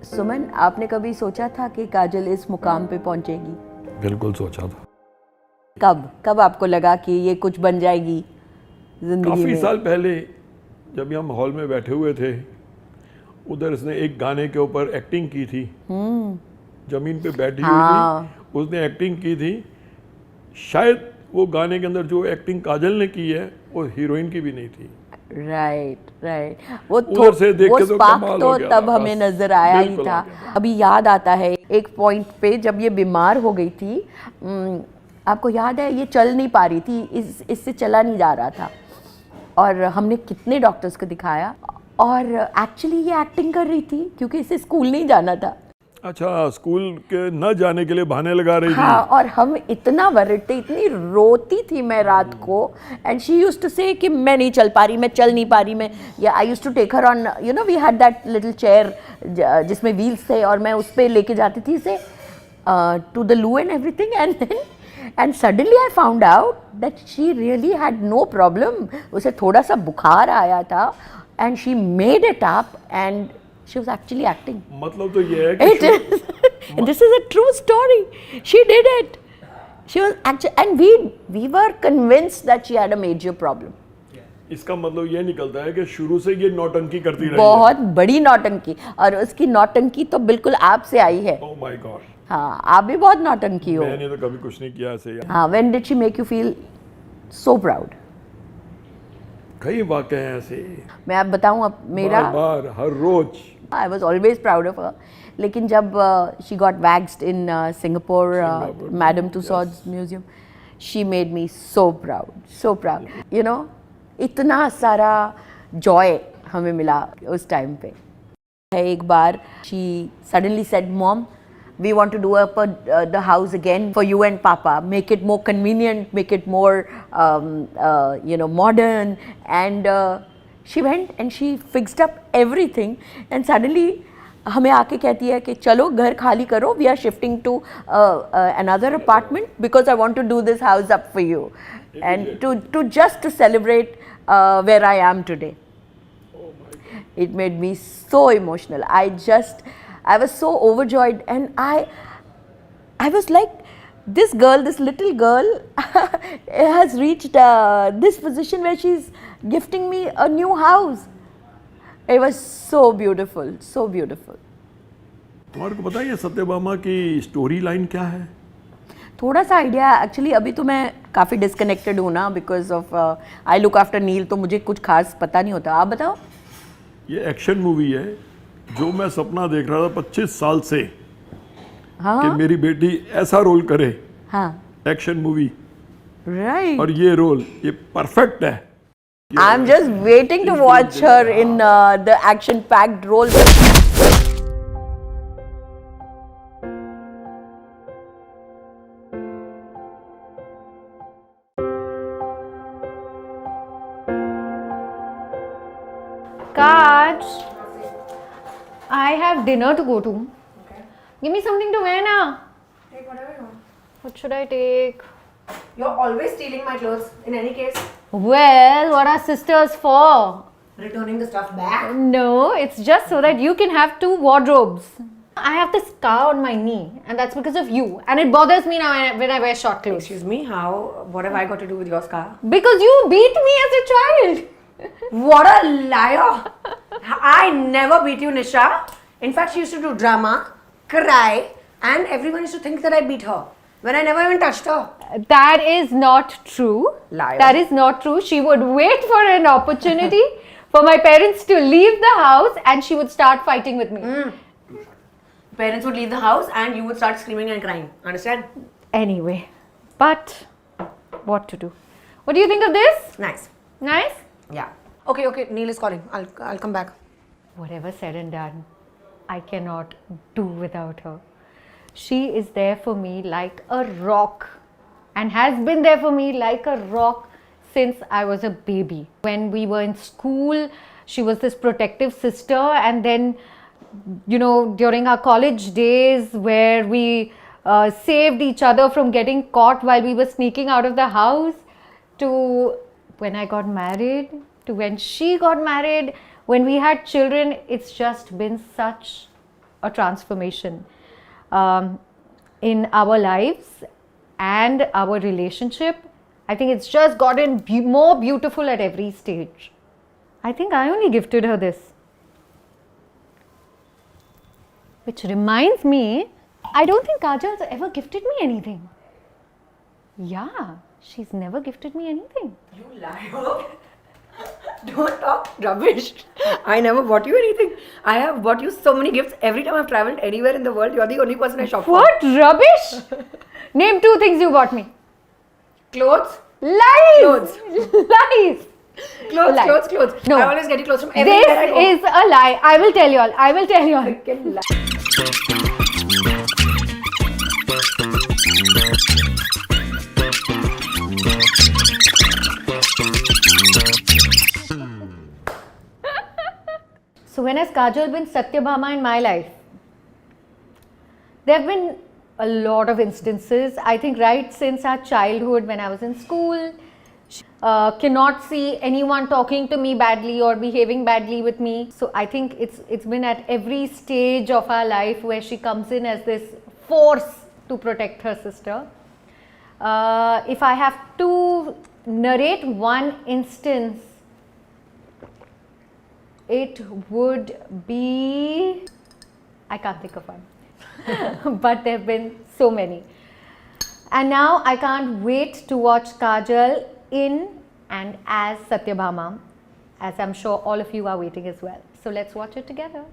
सुमन, आपने कभी सोचा था कि काजल इस मुकाम पे पहुंचेगी? बिल्कुल सोचा था। कब आपको लगा कि ये कुछ बन जाएगी जिंदगी काफ़ी में? साल पहले जब हम हॉल में बैठे हुए थे, उधर इसने एक गाने के ऊपर एक्टिंग की थी। जमीन पे बैठी हुई हाँ। थी, उसने एक्टिंग की थी। शायद वो गाने के अंदर जो एक्टिंग काजल ने की है वो हीरोइन की भी नहीं थी। राइट। उधर से देख वो के तो स्पार्क कमाल तो हो गया तब था, हमें बस। नजर आया ही बिल्कुल था। आ गया था। अभी याद आता है एक पॉइंट पे जब ये बीमार हो गई थी, आपको याद है ये चल नहीं पा रही थी, इससे चला नहीं जा रहा था और हमने कितने डॉक्टर्स को दिखाया और एक्चुअली ये एक्टिंग कर रही थी क्योंकि इसे स्कूल नहीं जाना था। अच्छा, स्कूल के न जाने के लिए बहाने लगा रही हाँ, थी। और हम इतना वर्रिड थे, इतनी रोती थी मैं रात को। एंड शी यूज्ड टू से कि मैं नहीं चल पा रही, मैं चल नहीं पा रही, मैं या I used to take her on, you know we had that little chair जिसमें व्हील्स थे और मैं उस पर लेके जाती थी इसे to the loo and everything. And suddenly I found out that she really had no problem. उसे थोड़ा सा बुखार आया था and she made it up and she was actually acting. मतलब तो ये है कि It is. And this is a true story. She did it. She was actually, and we were convinced that she had a major problem. इसका मतलब ये निकलता है कि शुरू से ये नौटंकी करती रही बहुत बड़ी नौटंकी, और उसकी नौटंकी तो बिल्कुल आपसे आई है। है। ओह माय गॉड, हाँ, आप भी बहुत नौटंकी हो। मैंने तो कभी कुछ नहीं किया ऐसे। हाँ, when did she make you feel so proud? कई वाक़े हैं ऐसे, मैं आप बताऊँ अब मेरा, बार हर रोज। I was always proud of her. लेकिन जब she got waxed in Singapore, Madame Tussauds Museum, she made me so proud, so proud. You know, इतना सारा joy हमें मिला उस टाइम पे। एक बार she suddenly said, "Mom, we want to do up the house again for you and Papa. Make it more convenient, make it more, modern." And she went and she fixed up everything. And suddenly हमें आके कहती है कि चलो घर खाली करो, we are shifting to another apartment because I want to do this house up for you and to just to celebrate where I am today. It made me so emotional. I was so overjoyed, and I was like, this girl, this little girl has reached this position where she's gifting me a new house. It was so beautiful, so beautiful. तुम्हारे को पता है ये सत्यभामा की story line क्या है? थोड़ा सा आइडिया, एक्चुअली अभी तो मैं काफ़ी डिस्कनेक्टेड हूँ ना, because of I look after Neel, तो मुझे कुछ खास पता नहीं होता। आप बताओ। ये एक्शन मूवी है जो मैं सपना देख रहा था 25 साल से, हाँ, कि मेरी बेटी ऐसा रोल करे। हाँ, एक्शन मूवी, राइट। और ये रोल ये परफेक्ट है। I'm just waiting to watch her in the action-packed role. Kaj, I have dinner to go to. Okay. Give me something to wear now. Take whatever you want. What should I take? You're always stealing my clothes. In any case, Well, what are sisters for? returning the stuff back. No, it's just so that you can have two wardrobes. I have this scar on my knee, and that's because of you. And it bothers me now when I wear short clothes. Excuse me, how? What have I got to do with your scar? Because you beat me as a child. What a liar! I never beat you, Nisha. In fact, she used to do drama, cry, and everyone used to think that I beat her when I never even touched her. That is not true. Liar. That is not true. She would wait for an opportunity for my parents to leave the house, and she would start fighting with me. Parents would leave the house and you would start screaming and crying. Understand? Anyway, but what to do? What do you think of this? Nice. Nice? Yeah. Okay. Neil is calling. I'll come back. Whatever said and done, I cannot do without her. She is there for me like a rock, and has been there for me like a rock since I was a baby. When we were in school, she was this protective sister, and then, you know, during our college days where we saved each other from getting caught while we were sneaking out of the house, to when I got married, to when she got married, when we had children, it's just been such a transformation in our lives and our relationship. I think it's just gotten more beautiful at every stage. I think I only gifted her this. Which reminds me, I don't think Kajal's ever gifted me anything. Yeah, she's never gifted me anything. You liar. Don't talk rubbish. I never bought you anything. I have bought you so many gifts. Every time I've traveled anywhere in the world, you're the only person I shop for. What rubbish? Name 2 things you bought me. Clothes. Lies! Clothes. Lies! Clothes, Lie. clothes, clothes. No. I always get you clothes from everywhere I go. This is a lie. I will tell you all. I will tell you all. Freaking lie. So when has Kajal been Satyabhama in my life? There have been a lot of instances. I think right since our childhood, when I was in school, she, cannot see anyone talking to me badly or behaving badly with me. So I think it's been at every stage of our life where she comes in as this force to protect her sister. If I have to narrate one instance, it would be, I can't think of one, but there have been so many. And now I can't wait to watch Kajal in and as Satyabhama, as I'm sure all of you are waiting as well. So let's watch it together.